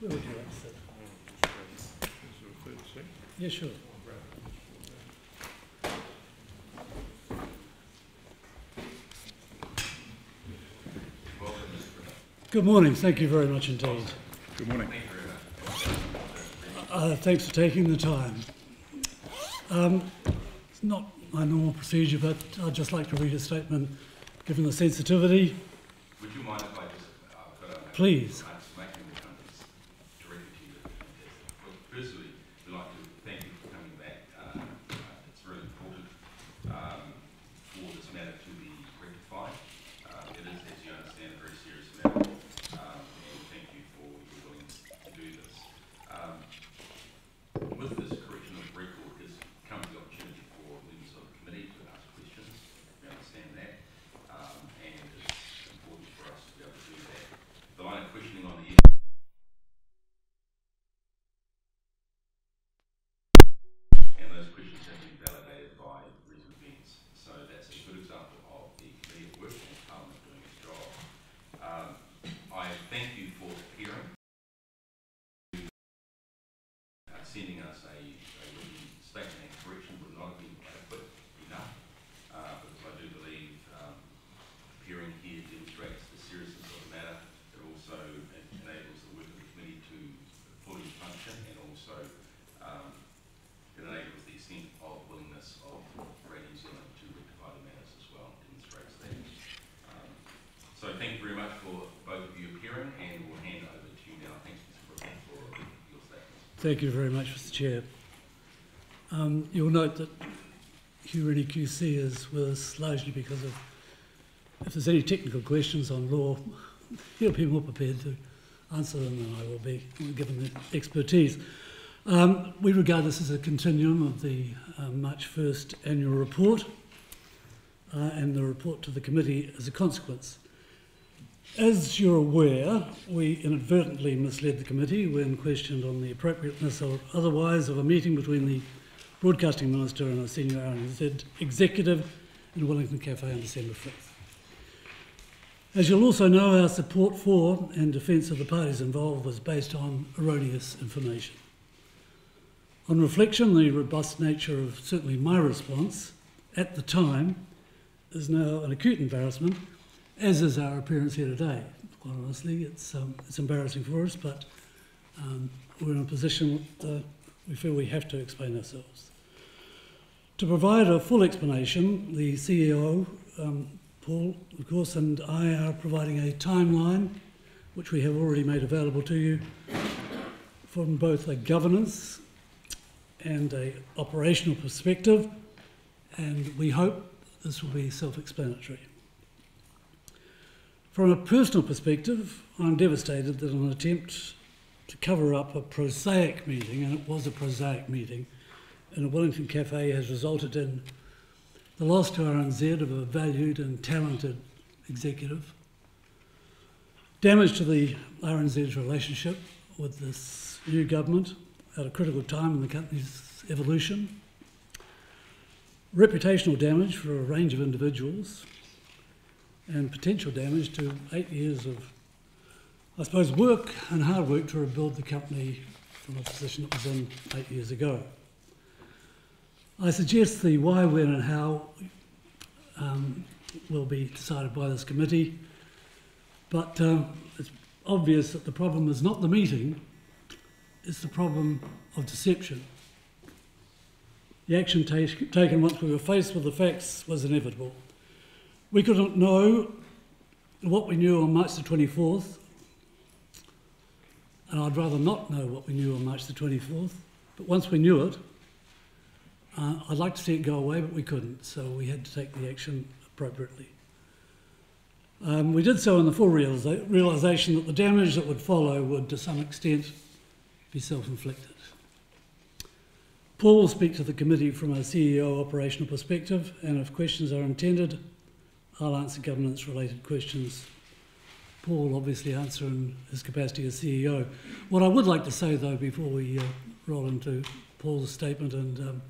Where would you like to sit? Yeah, sure. Good morning. Thank you very much indeed. Good morning. Thanks for taking the time. It's not my normal procedure, but I'd just like to read a statement, given the sensitivity. Would you mind if I just Please. making the comments directly to you? Well, firstly, we'd like to thank you for coming back. It's really important for this matter to be rectified. It is, as you understand, a very serious matter, and thank you for your willingness to do this. With this correction of record comes the opportunity for members of the committee to ask questions. We understand that, and it's important for us to be able to do that. The line of questioning on the and those questions have been validated by recent events. So that's a good example of the committee at work and Parliament doing its job. I thank you for appearing, sending us a written statement and correction would not have been adequate enough, because I do believe appearing here demonstrates the seriousness of the matter. It also enables the work of the committee to fully function, and also it enables the extent of willingness of Radio New Zealand to rectify the matters as well, demonstrates that. So thank you very much for both of you appearing, and we'll hand over to you now. Thank you for your statements. Thank you very much, Mr. Chair. You'll note that Hureni QC is with us largely because of, if there's any technical questions on law, he'll be more prepared to answer them than I will be, given the expertise. We regard this as a continuum of the March 1st annual report and the report to the committee as a consequence. As you're aware, we inadvertently misled the committee when questioned on the appropriateness or otherwise of a meeting between the Broadcasting Minister and a senior RNZ executive in Wellington Cafe on December 5th. As you'll also know, our support for and defence of the parties involved was based on erroneous information. On reflection, the robust nature of certainly my response at the time is now an acute embarrassment, as is our appearance here today. Quite honestly, it's embarrassing for us, but we're in a position that we feel we have to explain ourselves. To provide a full explanation, the CEO, Paul, of course, and I are providing a timeline, which we have already made available to you, from both a governance and an operational perspective, and we hope this will be self-explanatory. From a personal perspective, I'm devastated that an attempt to cover up a prosaic meeting, and it was a prosaic meeting, in a Wellington Cafe has resulted in the loss to RNZ of a valued and talented executive, damage to the RNZ's relationship with this new government at a critical time in the company's evolution, reputational damage for a range of individuals, and potential damage to 8 years of, I suppose, work and hard work to rebuild the company from a position it was in 8 years ago. I suggest the why, when and how will be decided by this committee, but it's obvious that the problem is not the meeting, it's the problem of deception. The action taken once we were faced with the facts was inevitable. We couldn't know what we knew on March the 24th, and I'd rather not know what we knew on March the 24th, but once we knew it, I'd like to see it go away, but we couldn't, so we had to take the action appropriately. We did so in the full realisation that the damage that would follow would, to some extent, be self-inflicted. Paul will speak to the committee from a CEO operational perspective, and if questions are intended, I'll answer governance-related questions. Paul will obviously answer in his capacity as CEO. What I would like to say, though, before we roll into Paul's statement and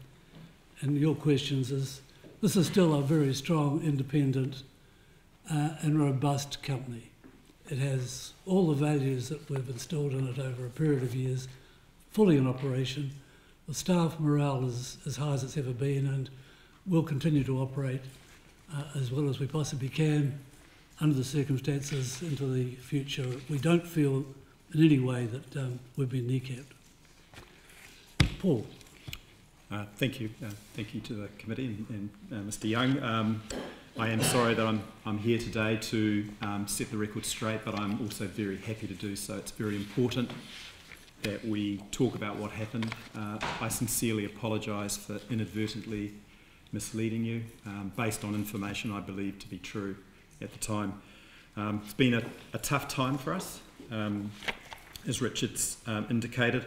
your questions, is this is still a very strong, independent and robust company. It has all the values that we've installed in it over a period of years, fully in operation. The staff morale is as high as it's ever been, and will continue to operate as well as we possibly can under the circumstances into the future. We don't feel in any way that we've been kneecapped. Paul. Thank you. Thank you to the committee and Mr. Young. I am sorry that I'm here today to set the record straight, but I'm also very happy to do so. It's very important that we talk about what happened. I sincerely apologise for inadvertently misleading you based on information I believe to be true at the time. It's been a tough time for us, as Richard's indicated,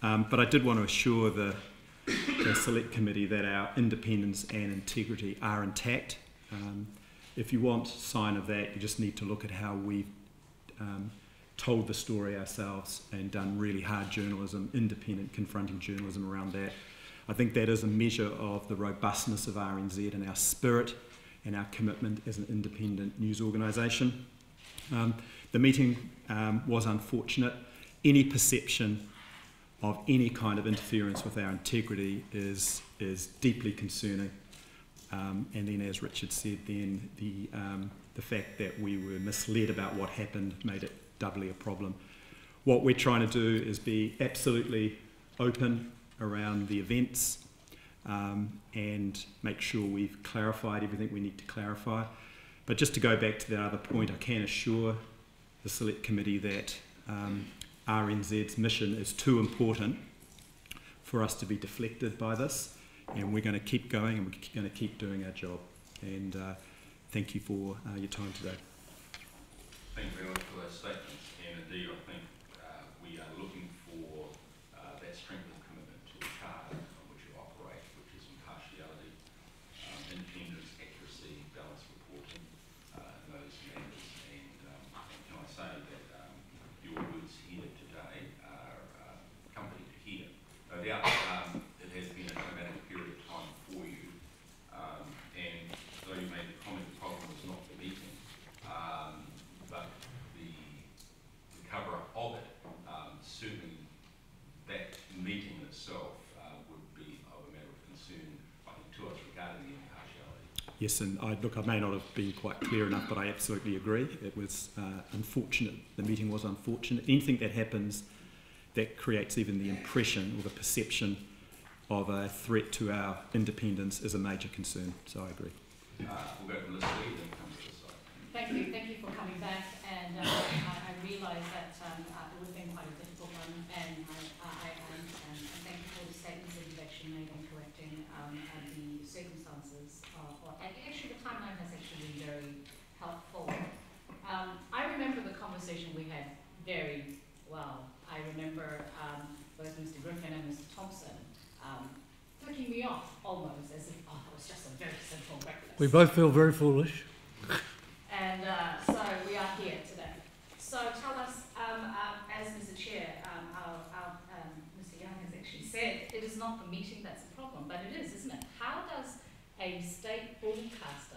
but I did want to assure the Select Committee that our independence and integrity are intact. If you want sign of that, you just need to look at how we've told the story ourselves and done really hard journalism, independent, confronting journalism around that. I think that is a measure of the robustness of RNZ and our spirit and our commitment as an independent news organisation. The meeting was unfortunate. Any perception of any kind of interference with our integrity is deeply concerning. And then, as Richard said, then the fact that we were misled about what happened made it doubly a problem. What we're trying to do is be absolutely open around the events and make sure we've clarified everything we need to clarify. But just to go back to that other point, I can assure the Select Committee that RNZ's mission is too important for us to be deflected by this, and we're going to keep going and we're going to keep doing our job. And thank you for your time today. Thank you very much for those statements, and indeed I think we are looking for that strength of commitment to the charter on which you operate, which is impartiality, independence, accuracy, balanced reporting, in those matters. And can I say that your words here today are comforting to hear. No doubt it has been a traumatic period of time for you, and though you made the comment the problem was not the meeting, but the cover-up of it, certainly that meeting itself would be of a matter of concern, I think, to us regarding the impartiality. Yes, and look, I may not have been quite clear enough, but I absolutely agree. It was unfortunate. The meeting was unfortunate. Anything that happens that creates even the impression or the perception of a threat to our independence is a major concern, so I agree. We'll go to Liz Lee, then come to this side. Thank you for coming back, and I realise that it would have been quite a difficult one, and I understand, and thank you for the statements that you've actually made on correcting the circumstances, and actually the timeline has actually been very helpful. I remember the conversation we had very well. I remember both Mr. Griffin and Mr. Thompson flicking me off almost as if, oh, it was just a very simple breakfast. We both feel very foolish. And so we are here today. So tell us, as Mr. Chair, Mr. Young has actually said, it is not the meeting that's the problem, but it is, isn't it? How does a state broadcaster,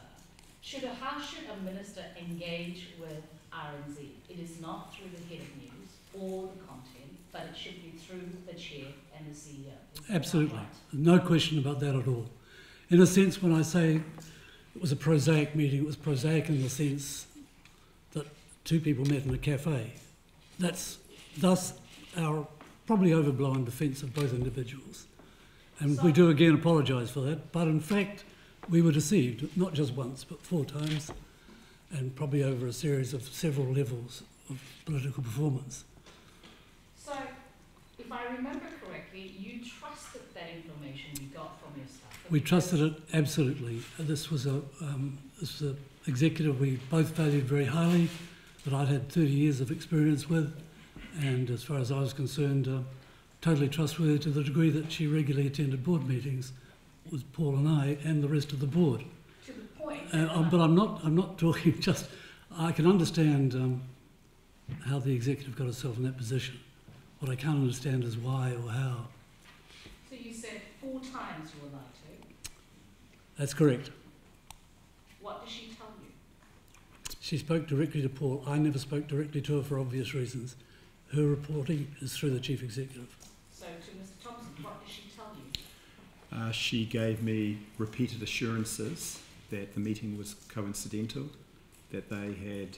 how should a minister engage with RNZ? It is not through the head of news or the content, but it should be through the chair and the CEO. Absolutely. No question about that at all. In a sense, when I say it was a prosaic meeting, it was prosaic in the sense that two people met in a cafe. That's thus our probably overblown defence of both individuals. And we do again apologise for that, but in fact we were deceived, not just once, but 4 times, and probably over a series of several levels of political performance. So, if I remember correctly, you trusted that information you got from your staff? We trusted it, absolutely. This was a executive we both valued very highly, that I'd had 30 years of experience with, and as far as I was concerned, totally trustworthy to the degree that she regularly attended board meetings with Paul and I and the rest of the board. To the point. But I'm not talking just. I can understand how the executive got herself in that position. What I can't understand is why or how. So you said 4 times you were lied to. That's correct. What did she tell you? She spoke directly to Paul. I never spoke directly to her for obvious reasons. Her reporting is through the Chief Executive. So to Mr Thompson, what did she tell you? She gave me repeated assurances that the meeting was coincidental, that they had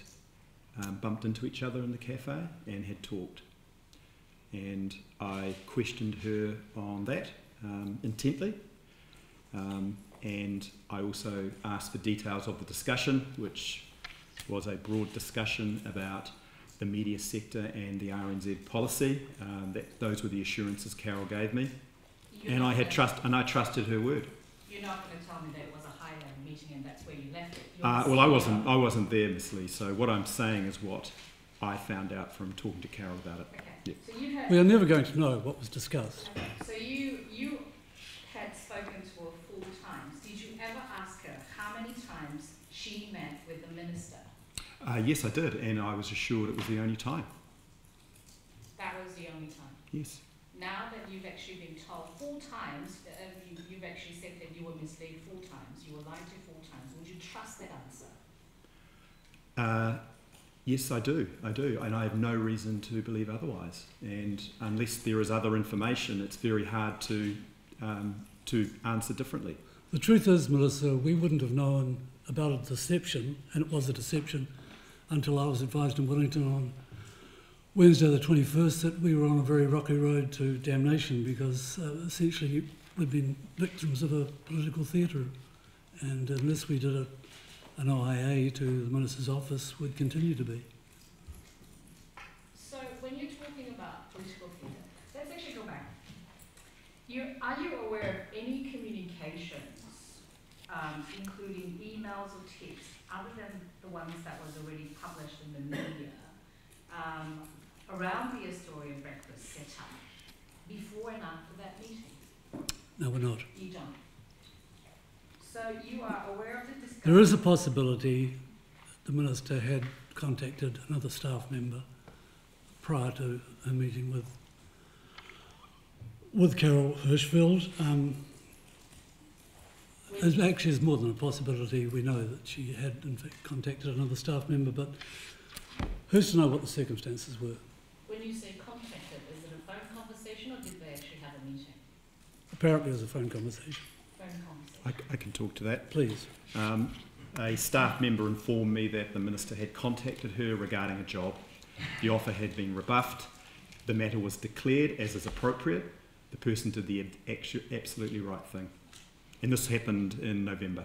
bumped into each other in the cafe and had talked. And I questioned her on that intently. And I also asked for details of the discussion, which was a broad discussion about the media sector and the RNZ policy. Those were the assurances Carol gave me, and I trusted her word. You're not going to tell me that it was a high-level meeting and that's where you left it. Well, I wasn't there, Miss Lee. So what I'm saying is what I found out from talking to Carol about it. Okay. Yeah. So you had. We are never going to know what was discussed. Okay. So you had spoken to her 4 times. Did you ever ask her how many times she met with the minister? Yes, I did, and I was assured it was the only time. That was the only time. Yes. Now that you've actually been told 4 times, you've actually said that you were misled 4 times, you were lied to 4 times, would you trust that answer? Yes, I do, and I have no reason to believe otherwise. And unless there is other information, it's very hard to answer differently. The truth is, Melissa, we wouldn't have known about a deception, and it was a deception, until I was advised in Wellington on Wednesday the 21st that we were on a very rocky road to damnation because essentially we'd been victims of a political theatre, and unless we did an OIA to the Minister's office, we'd continue to be. So when you're talking about political theatre, let's actually go back. Are you aware of any communications, including emails or texts, other than the ones that was already published in the media, around the Astoria breakfast setup, before and after that meeting? No, we're not. You don't. So you are aware of the discussion? There is a possibility the Minister had contacted another staff member prior to a meeting with Carol Hirschfeld. There's more than a possibility. We know that she had in fact contacted another staff member, but who's to know what the circumstances were? When you say contacted, is it a phone conversation or did they actually have a meeting? Apparently it was a phone conversation. Phone conversation. I can talk to that. Please. A staff member informed me that the Minister had contacted her regarding a job. The offer had been rebuffed. The matter was declared as is appropriate. The person did the absolutely right thing. And this happened in November.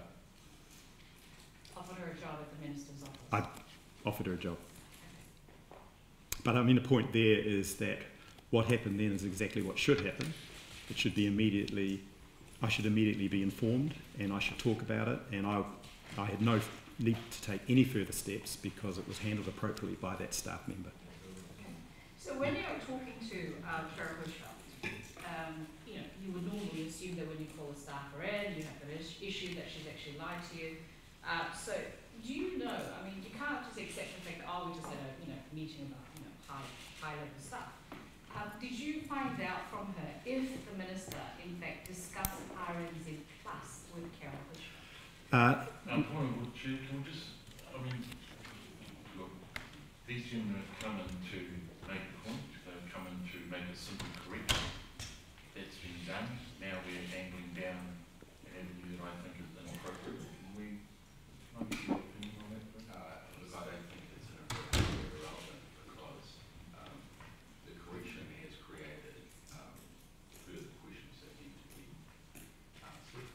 Offered her a job at the Minister's office? I offered her a job. But I mean, the point there is that what happened then is exactly what should happen. It should be I should immediately be informed and I should talk about it, and I had no need to take any further steps because it was handled appropriately by that staff member. Okay. So when you're talking to Carol Hirschfeld, you would normally assume that when you call a staffer in, you have an issue that she's actually lied to you. So do you know, I mean, you can't just accept the fact that, we just had a meeting about high-level stuff. Did you find out from her if the Minister, in fact, discussed RNZ Plus with Carol Hirschfeld? Point of Chair, can we just, look, these gentlemen have come in to make a point, they've come in to make a simple correction. That's been done. Now we're angling down an avenue that I think is inappropriate. Can we get your opinion on that, please? I don't think it's inappropriate or irrelevant because the correction has created further questions that need to be answered.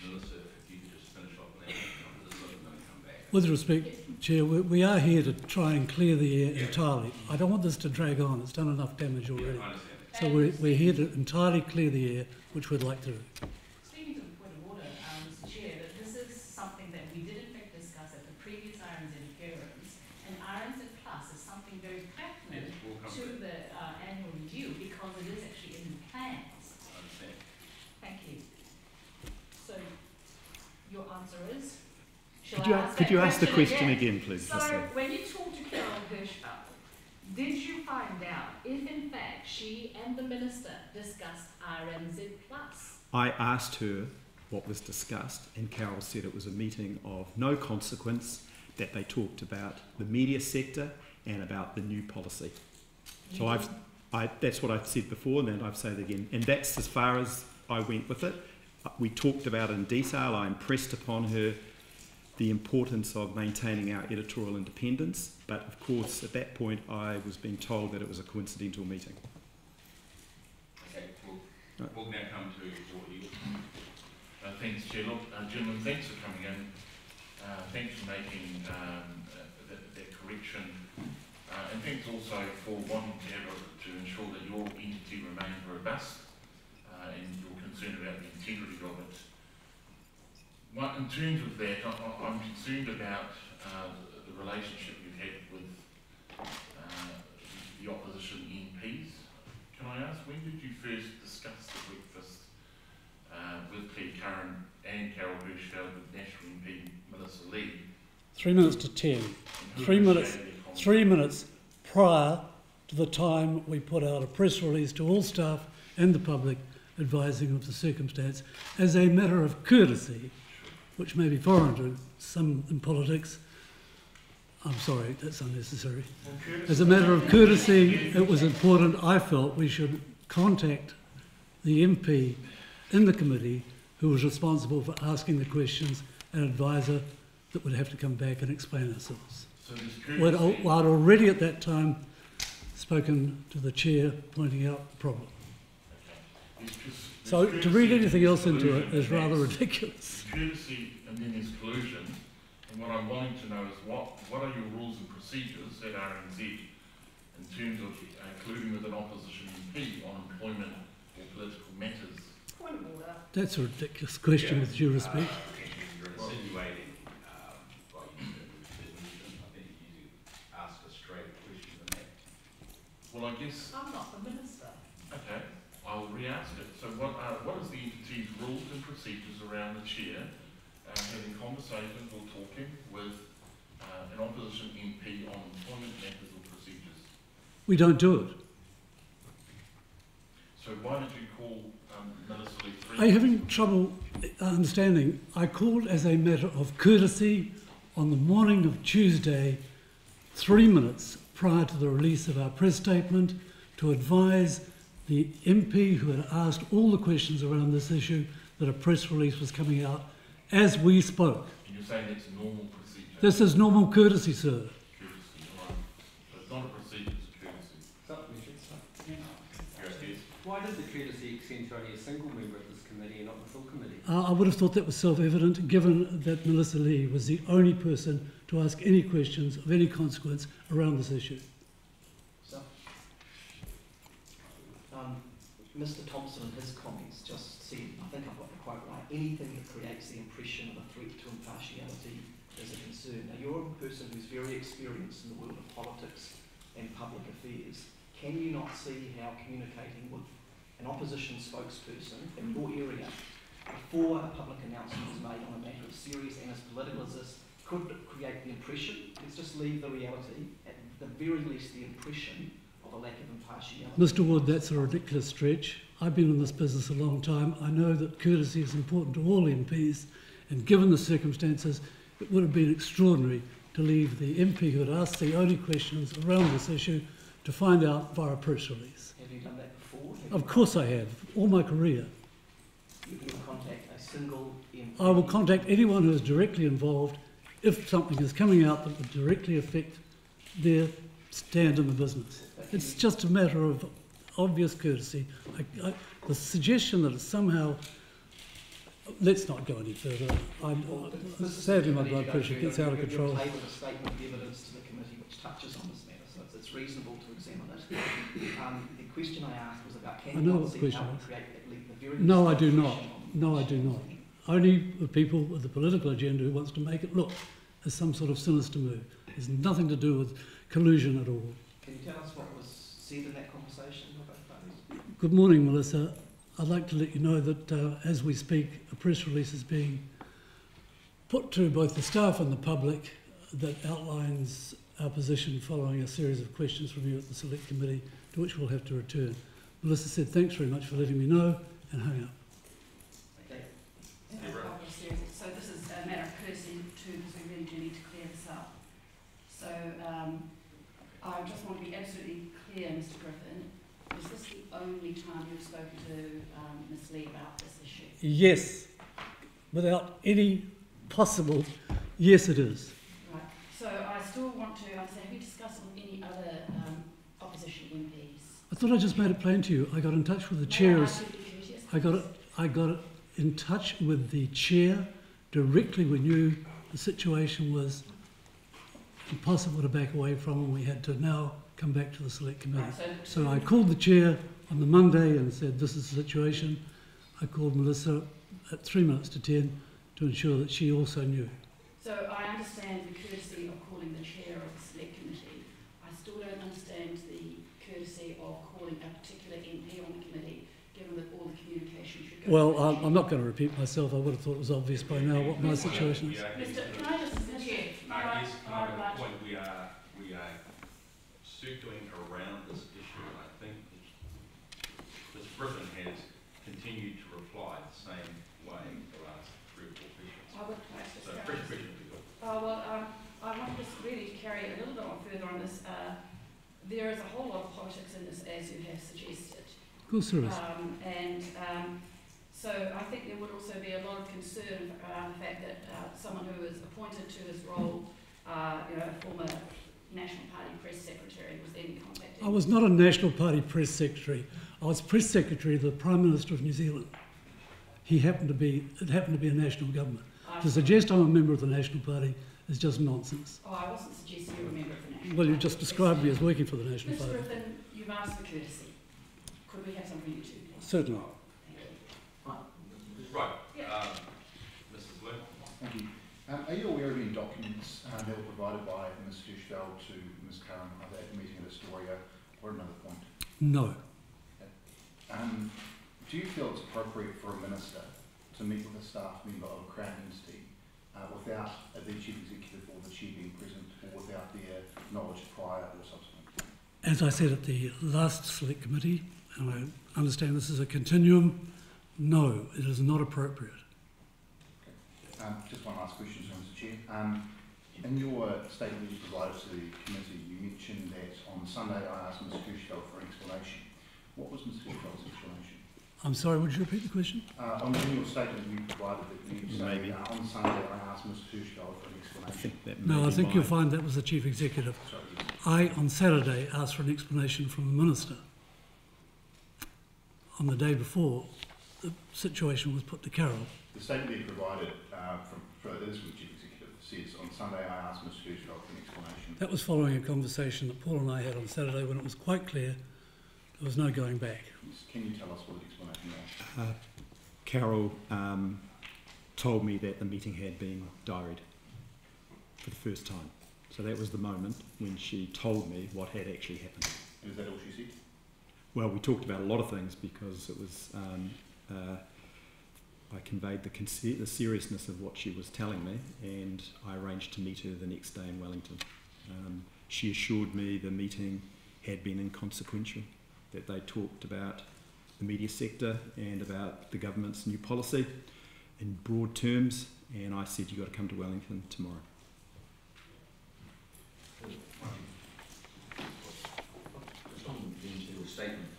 Melissa, if you could just finish off on that, this isn't going to come back. With respect, Chair, we are here to try and clear the air entirely. I don't want this to drag on. It's done enough damage already. Yeah, I understand. So we're here to entirely clear the air, which we'd like to do. Speaking to the point of order, Mr. Chair, that this is something that we did in fact discuss at the previous RNZ appearance, and RNZ Plus is something very pertinent to the annual review because it is actually in the plans. I understand. Thank you. So your answer is? Could you ask the question again, please? So when you talked to Carol Hirschfeld, did you find out if in fact she and the Minister discussed RNZ Plus? I asked her what was discussed, and Carol said it was a meeting of no consequence that they talked about the media sector and about the new policy. So that's what I've said before, and then I've said it again. And that's as far as I went with it. We talked about it in detail. I impressed upon her the importance of maintaining our editorial independence. But of course, at that point, I was being told that it was a coincidental meeting. Okay, we'll now come to George Eagle. Thanks, Chair. Look, gentlemen, thanks for coming in. Thanks for making that correction. And thanks also for wanting to ensure that your entity remains robust and you're concerned about the integrity of it. In terms of that, I'm concerned about the relationship you've had with the opposition MPs. Can I ask, when did you first discuss the breakfast with Claire Curran and Carol Hirschfeld with National MP Melissa Lee? 3 minutes to 10. 3 minutes prior to the time we put out a press release to all staff and the public advising of the circumstance as a matter of courtesy, which may be foreign to some in politics. I'm sorry, that's unnecessary. As a matter of courtesy, it was important, I felt, we should contact the MP in the committee who was responsible for asking the questions and advise her that would have to come back and explain ourselves. So I'd already at that time spoken to the chair pointing out the problem. Okay. So to read anything else into it is rather ridiculous. Courtesy and then there's collusion. And what I'm wanting to know is what are your rules and procedures at RNZ in terms of colluding with an opposition MP on employment or political matters? Point of order. That's a ridiculous question, with due respect. You're insinuating, well, you I think you ask a straight question than that. Well, I guess. I'm not the minister. Okay, I'll re-ask it. So what is the entity's rules and procedures around the chair having conversations or talking with an opposition MP on employment matters or procedures? We don't do it. So why did you call Melissa Lee? Are you having trouble understanding? I called as a matter of courtesy on the morning of Tuesday, 3 minutes prior to the release of our press statement, to advise the MP who had asked all the questions around this issue that a press release was coming out as we spoke. And you're saying that's normal procedure? This is normal courtesy, sir. Courtesy, all right. So it's not a procedure, it's a courtesy. Why did the courtesy extend to only a single member of this committee and not the full committee? I would have thought that was self-evident, given that Melissa Lee was the only person to ask any questions of any consequence around this issue. So, Mr. Thompson in his comments just said, I think I've got the quote right, anything that creates the impression of a threat to impartiality is a concern. Now, you're a person who's very experienced in the world of politics and public affairs. Can you not see how communicating with an opposition spokesperson in your area before a public announcement is made on a matter as serious and as political as this could create the impression, let's just leave the reality, at the very least the impression of a lack of impartiality? Mr. Wood, that's a ridiculous stretch. I've been in this business a long time. I know that courtesy is important to all MPs, and given the circumstances, it would have been extraordinary to leave the MP who had asked the only questions around this issue to find out via a press release. Have you done that before? Of course I have, all my career. You will contact a single MP? I will contact anyone who is directly involved if something is coming out that would directly affect their stand in the business. It's just a matter of obvious courtesy. The suggestion that it's somehow... Let's not go any further. Sadly, my blood pressure gets out of control. You've tabled a statement of evidence to the committee which touches on this matter, so it's reasonable to examine it. The question I asked was about can you not see how to create the very... No, I do not. No, I do not. Only the people with the political agenda who wants to make it look as some sort of sinister move. There's nothing to do with collusion at all. Can you tell us what was said in that conversation with both parties? Good morning, Melissa. I'd like to let you know that as we speak, a press release is being put to both the staff and the public that outlines our position following a series of questions from you at the Select Committee, to which we'll have to return. Melissa said thanks very much for letting me know, and hung up. So this is a matter of courtesy too, because we really do need to clear this up. So I just want to be absolutely clear, Mr. Griffin, is this the only time you've spoken to Ms. Lee about this issue? Yes, without any possible, yes it is. Right. So I still want to understand, have you discussed with any other opposition MPs? I thought I just made it plain to you. I got in touch with the chair. I got in touch with the chair directly. We knew the situation was impossible to back away from, and we had to now come back to the select committee. Right, so I called the chair on the Monday and said, this is the situation. I called Melissa at 10:03 to ensure that she also knew. So I understand the courtesy of calling the chair of the select committee. I still don't understand the courtesy of calling a particular MP on the committee, given that all the communication should go. Well, I'm not going to repeat myself. I would have thought it was obvious by now what my situation is. Mr. Can I just yes, can I make a point? We are circling around this issue, and I think Ms. Griffin has continued to reply the same way the last 3 or 4 questions. I would like to So, fresh question would be good. I want just really to carry a little bit on further on this. There is a whole lot of politics in this, as you have suggested. Of course there is. So I think there would also be a lot of concern around the fact that someone who was appointed to his role, a former National Party press secretary, was then contacted. I was not a National Party press secretary. I was press secretary of the Prime Minister of New Zealand. It happened to be a national government. To suggest I'm a member of the National Party is just nonsense. Oh, I wasn't suggesting you were a member of the National Party. Well, you just described me as working for the National Mr. Party. Griffin, you've asked for courtesy. Could we have some from you too, please? Certainly. Right. Yeah. Mrs. Bloom. Thank you. Are you aware of any documents that were provided by Ms. Hirschfeld to Ms. Curran either at the meeting at Astoria or another point? No. Do you feel it's appropriate for a minister to meet with a staff member of a Crown entity without the Chief Executive or the Chair being present, or without their knowledge prior or subsequent? As I said at the last select committee, and I understand this is a continuum, no, it is not appropriate. Okay. Just one last question, Mr. Chair. In your statement you provided to the committee, you mentioned that on Sunday I asked Ms. Hirschfeld for an explanation. What was Ms. Hirschfeld's explanation? I'm sorry, would you repeat the question? On your statement you provided that you say, on Sunday I asked Ms. Hirschfeld for an explanation. No, I think you'll find that was the Chief Executive. Sorry, I, on Saturday, asked for an explanation from the Minister. On the day before, the situation was put to Carol. The statement you provided from the Chief Executive says, on Sunday I asked Ms. Hirschfeld for an explanation. That was following a conversation that Paul and I had on Saturday when it was quite clear there was no going back. Can you tell us what the explanation was? Carol told me that the meeting had been diaried for the first time. So that was the moment when she told me what had actually happened. And is that all she said? Well, we talked about a lot of things because it was I conveyed the seriousness of what she was telling me, and I arranged to meet her the next day in Wellington. She assured me the meeting had been inconsequential, that they talked about the media sector and about the government's new policy in broad terms, and I said, you've got to come to Wellington tomorrow. Responding to your statement,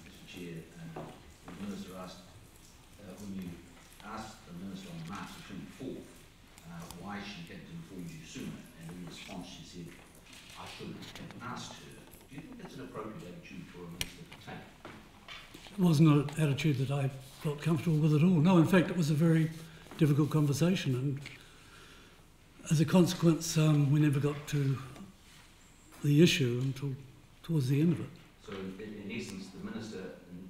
Mr. Chair, the Minister asked, when you asked the Minister on March the 24th why she hadn't informed you sooner, and in response she said, I should have asked her. Do you think that's an appropriate attitude for a Minister to take? It wasn't an attitude that I felt comfortable with at all. No, in fact, it was a very difficult conversation, and as a consequence, we never got to the issue until towards the end of it. So, in essence, the Minister,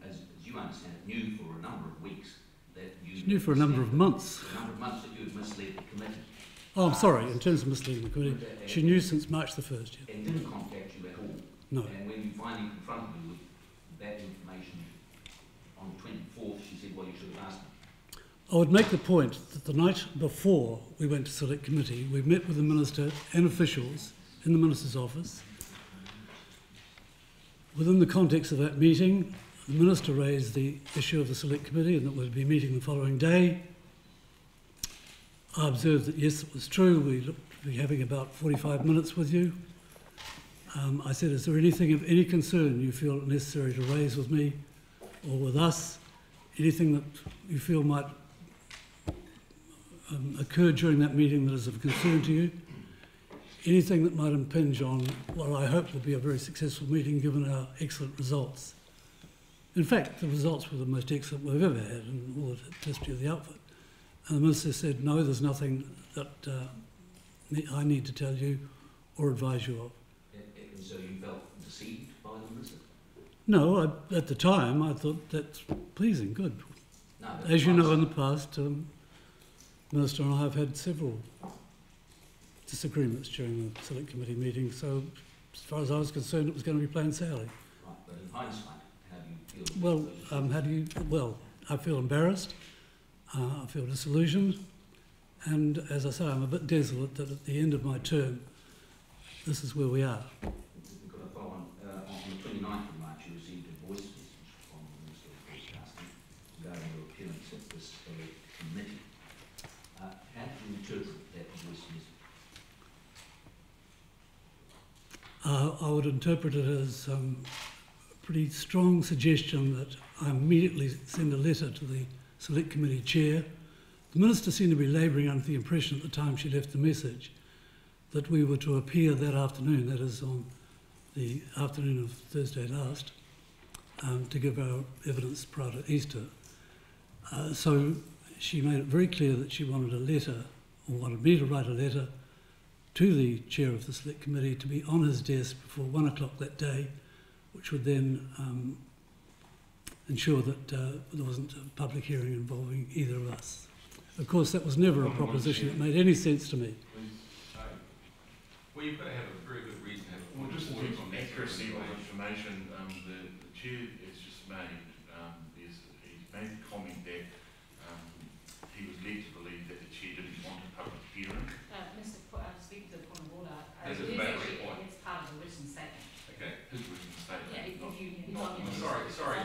as you understand it, knew for a number of weeks that you... She knew for a number of months. A number of months that you had misled the committee. Oh, I'm sorry, in terms of misleading the committee, she knew since March the 1st. Yeah. And didn't contact you at all? No. And when you finally confronted her with that information on the 24th, she said, well, you should have asked me. I would make the point that the night before we went to Select Committee, we met with the Minister and officials in the Minister's office. Within the context of that meeting, the Minister raised the issue of the Select Committee and that we'd be meeting the following day. I observed that yes, it was true. We looked be having about 45 minutes with you. I said, is there anything of any concern you feel necessary to raise with me or with us? Anything that you feel might occur during that meeting that is of concern to you? Anything that might impinge on what I hope will be a very successful meeting given our excellent results. In fact, the results were the most excellent we've ever had in all the history of the outfit. And the Minister said, no, there's nothing that I need to tell you or advise you of. And so you felt deceived by the Minister? No, at the time I thought that's pleasing, good. No, as you know, in the past, the Minister and I have had several disagreements during the Select Committee meeting, so as far as I was concerned, it was going to be plain sailing. Right, but in hindsight, how do you feel? Well, I feel embarrassed, I feel disillusioned, and as I say, I'm a bit desolate that at the end of my term, this is where we are. We've got a follow on. On the 29th of March, you received a voice message from the Minister of Broadcasting regarding your appearance at this committee. How do you interpret that voice message? I would interpret it as a pretty strong suggestion that I immediately send a letter to the Select Committee Chair. The Minister seemed to be labouring under the impression at the time she left the message that we were to appear that afternoon, that is on the afternoon of Thursday last, to give our evidence prior to Easter. So she made it very clear that she wanted a letter, or wanted me to write a letter to the Chair of the Select Committee to be on his desk before 1 o'clock that day, which would then ensure that there wasn't a public hearing involving either of us. Of course, that was never a proposition that made any sense to me. Well, you've got to have a very good reason to have a Well, just in point terms of accuracy of information, the Chair has just made, he's made the comment that he was led to believe that the Chair didn't want a public hearing. Speaking to the point of order, As a debate point. it's part of the written statement. Okay. His written statement. Yeah, if you, I'm sorry,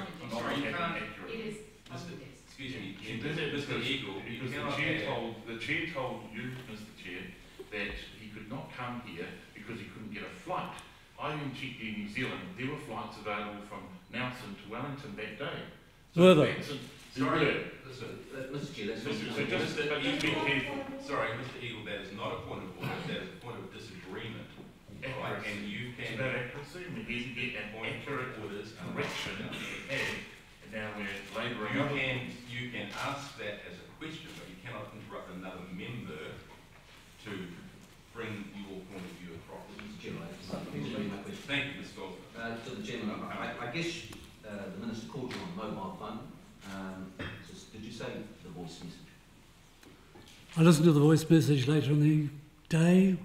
you can't. Accurate. It is on the desk. Excuse me, She did it Mr. Eagle, because the Chair told you, Mr. Chair, that he could not come here because he couldn't get a flight. I even checked in New Zealand, there were flights available from Nelson to Wellington that day. Were they? Sorry, listen. Mr. Chair, that's But just be careful. Sorry, Mr. Eagle, that is not a point of order, that is a point of disagreement. Right? And you It's can about accuracy, we need to get an accurate orders correction and now we're labouring. You can ask that as a question, but you cannot interrupt another member to bring your point of view across. Mr. Chair, my question. Thank you, Mr. Goldberg. To the Chairman, I guess the Minister called you on a mobile phone. Did you say the voice message? I listened to the voice message later in the day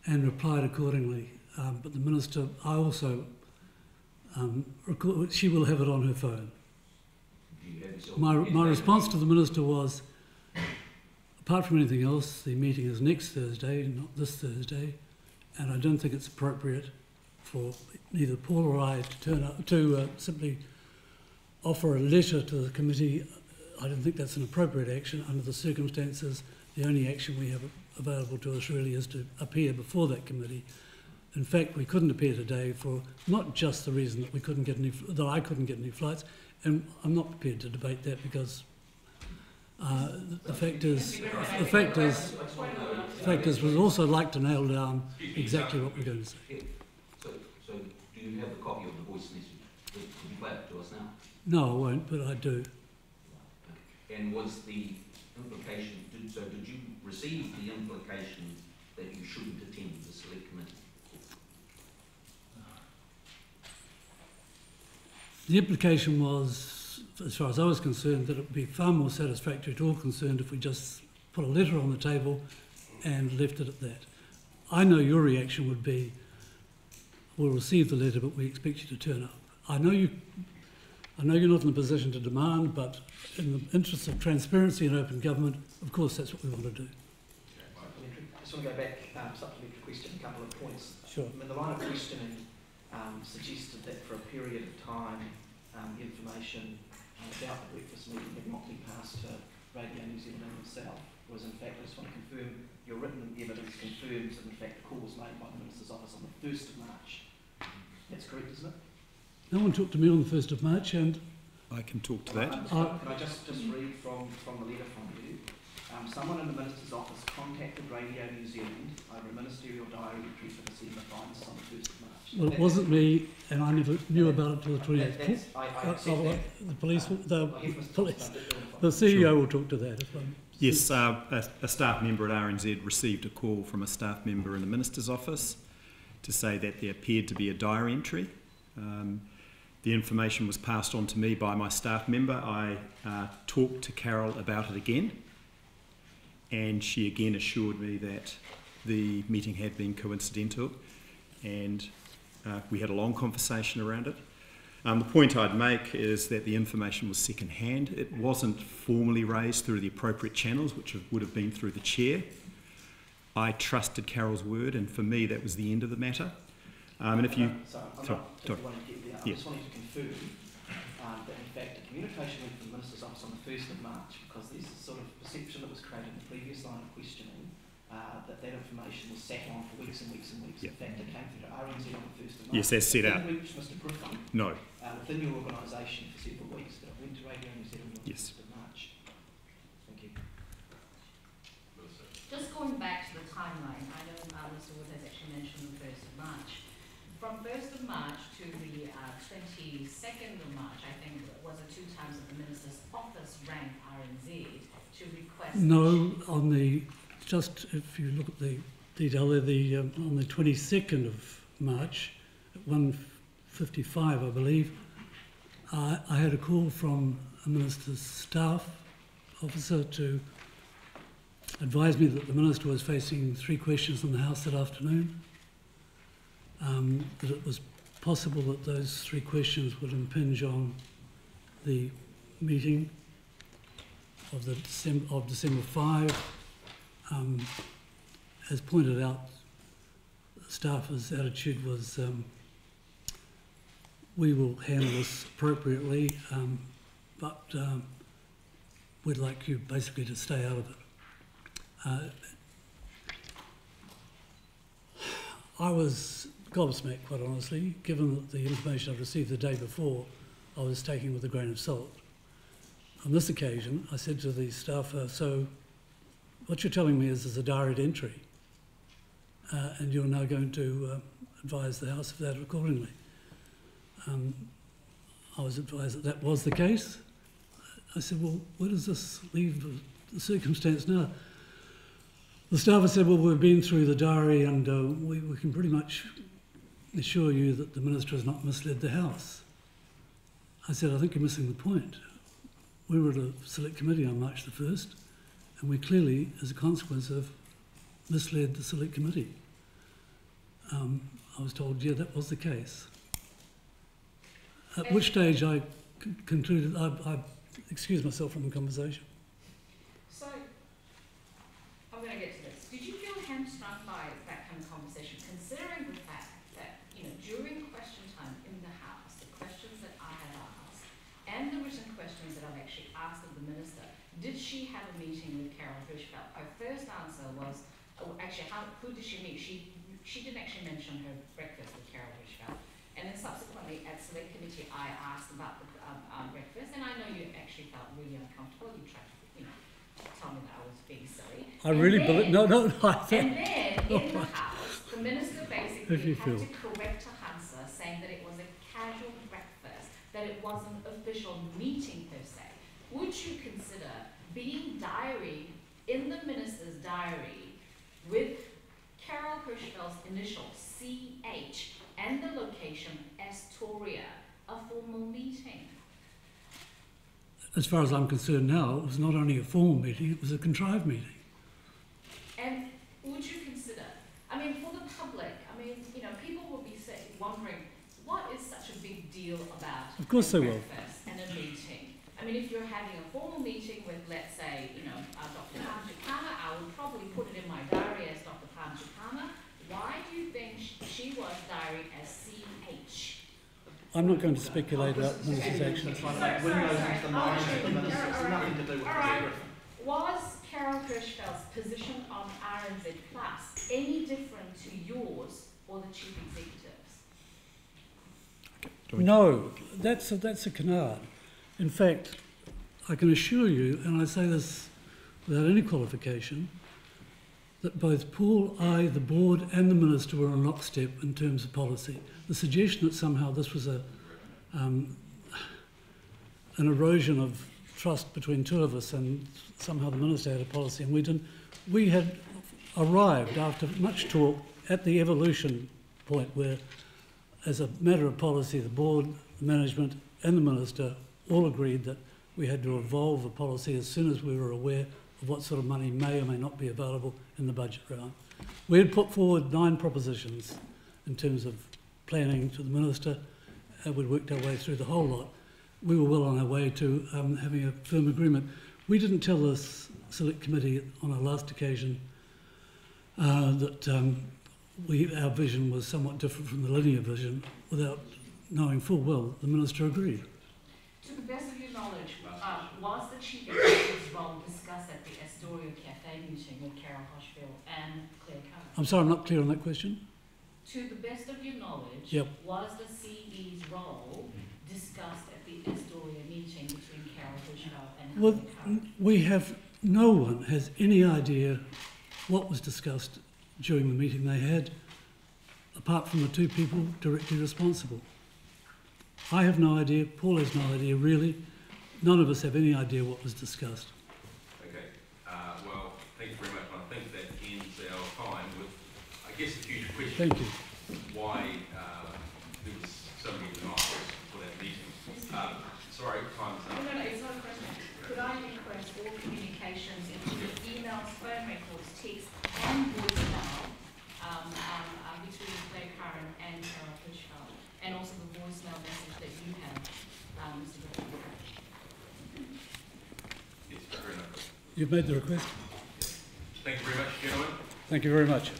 and replied accordingly. But the Minister, I also, she will have it on her phone. Do you have yourself? My response to the Minister was, apart from anything else, the meeting is next Thursday, not this Thursday, and I don't think it's appropriate for neither Paul or I to turn up to simply offer a letter to the committee. I don't think that's an appropriate action under the circumstances. The only action we have available to us really is to appear before that committee. In fact, we couldn't appear today for not just the reason that I couldn't get any flights, and I'm not prepared to debate that because the fact is, we'd also like to nail down exactly what we're going to say. Yeah. So do you have a copy of the voice message? Could you play it to us now? No, I won't, but I do. And was the implication, did you receive the implication that you shouldn't attend the Select Committee? The implication was, as far as I was concerned, that it would be far more satisfactory to all concerned if we just put a letter on the table and left it at that. I know your reaction would be, we'll receive the letter, but we expect you to turn up. I know you're not in a position to demand, but in the interest of transparency and open government, of course, that's what we want to do. I just want to go back, supplementary question, a couple of points. Sure. I mean, the line of questioning suggested that for a period of time, information about the breakfast meeting had not been passed to Radio New Zealand and the South. was in fact, I just want to confirm, your written evidence confirms that in fact the call was made by the Minister's office on the 1st of March. That's correct, isn't it? No one talked to me on the 1st of March, and I can talk to that. Can I just read from the letter from you? Someone in the Minister's office contacted Radio New Zealand over a ministerial diary entry for December 5th on the 1st of March. well, it wasn't me, and I never knew about it until the 28th. I accept that. The police, the police. CEO will talk to that. If I'm, Yes, a staff member at RNZ received a call from a staff member in the Minister's office to say that there appeared to be a diary entry. The information was passed on to me by my staff member. I talked to Carol about it again, and she again assured me that the meeting had been coincidental, and we had a long conversation around it. The point I'd make is that the information was second-hand. It wasn't formally raised through the appropriate channels, which would have been through the chair. I trusted Carol's word, and for me that was the end of the matter. And if you... I just wanted to confirm that in fact the communication went from the Minister's office on the 1st of March, because there's a sort of perception that was created in the previous line of questioning that information was sat on for weeks and weeks and weeks. Yep. In fact, it came through to RNZ on the 1st of March. Yes, as set out. Reached Mr. Griffin. No. Within your organisation for several weeks, but it went to Radio New Zealand on the 1st of March. Thank you. Just going back to the timeline, I know Mr. Wood has actually mentioned the 1st of March. From 1st of March to the 22nd of March, I think was the 2 times that the Minister's office rang RNZ to request... No, on the... Just if you look at the detail there, on the 22nd of March, at 1:55, I believe, I had a call from a Minister's staff officer to advise me that the Minister was facing 3 questions in the House that afternoon, that it was possible that those 3 questions would impinge on the meeting of December 5. As pointed out, the staff's attitude was we will handle this appropriately, but we'd like you basically to stay out of it. I was gobsmacked, quite honestly, given that the information I'd received the day before I was taking with a grain of salt. On this occasion, I said to the staffer, so what you're telling me is there's a direct entry, and you're now going to advise the House of that accordingly. I was advised that that was the case. I said, well, where does this leave the circumstance now? The staffer said, well, we've been through the diary and we can pretty much assure you that the Minister has not misled the House. I said, I think you're missing the point. We were at a select committee on March the 1st, and we clearly, as a consequence, have misled the select committee. I was told, yeah, that was the case. At which stage I concluded, I excused myself from the conversation. So, I'm going to get to this. Did you feel hamstrung by that kind of conversation, considering the fact that, you know, during question time in the House, the questions that I had asked, and the written questions that I've actually asked of the Minister, did she have a meeting with Carol Hirschfeld? Her first answer was, actually, who did she meet? She didn't actually mention her breakfast with Carol Hirschfeld. And then subsequently at select committee, I asked about the breakfast, and I know you actually felt really uncomfortable. You tried to, you know, tell me that I was being silly. I really believe, no. And then in the House, the Minister basically had to correct her answer, saying that it was a casual breakfast, that it wasn't an official meeting per se. Would you consider being diary in the Minister's diary with Carol Hirschfeld's initial CH and the location Astoria a formal meeting? As far as I'm concerned now, it was not only a formal meeting, it was a contrived meeting. And would you consider, I mean, for the public, I mean, you know, people will be wondering, what is such a big deal about of course a they will. breakfast and a meeting? I mean, if you're having a formal meeting with, let's say, you know, Dr. Panchikama, I would probably put it in my diary as Dr. Panchikama. Why do you think she was diary as CH? I'm not going to speculate about the Minister's actions. Was Carol Hirschfeld's position on RNZ Plus any different to yours or the chief executive's? No, that's a canard. In fact, I can assure you, and I say this without any qualification, that both Paul, I, the board and the minister were on lockstep in terms of policy. The suggestion that somehow this was an erosion of trust between two of us and somehow the minister had a policy and we didn't. We had arrived after much talk at the evolution point where, as a matter of policy, the board, the management and the minister all agreed that we had to evolve the policy as soon as we were aware of what sort of money may or may not be available in the budget round. We had put forward 9 propositions in terms of planning to the minister, and we'd worked our way through the whole lot. We were well on our way to having a firm agreement. We didn't tell the select committee on our last occasion that our vision was somewhat different from the linear vision without knowing full well the minister agreed. To the best of your knowledge, was the chief executive's role discussed at the Astoria Cafe meeting with Carol Hirschfeld and Claire Curran? I'm sorry, I'm not clear on that question. To the best of your knowledge, yep. Was the CE's role discussed at the Astoria meeting between Carol Hirschfeld and Well, Claire Curran? we have, no one has any idea what was discussed during the meeting they had, apart from the 2 people directly responsible. I have no idea, Paul has no idea really, none of us have any idea what was discussed. Okay, well, thank you very much. I think that ends our time with, I guess, a huge question. Thank you. Why there was so many denials for that meeting. Sorry, time's up. No, it's not a question. Could I request all communications, including emails, phone records, text, and voicemail between Claire Curran and Carol Hirschfeld, and also the voicemail message that you have, Mr. Griffin? Yes, fair enough. You've made the request. Thank you very much, gentlemen. Thank you very much.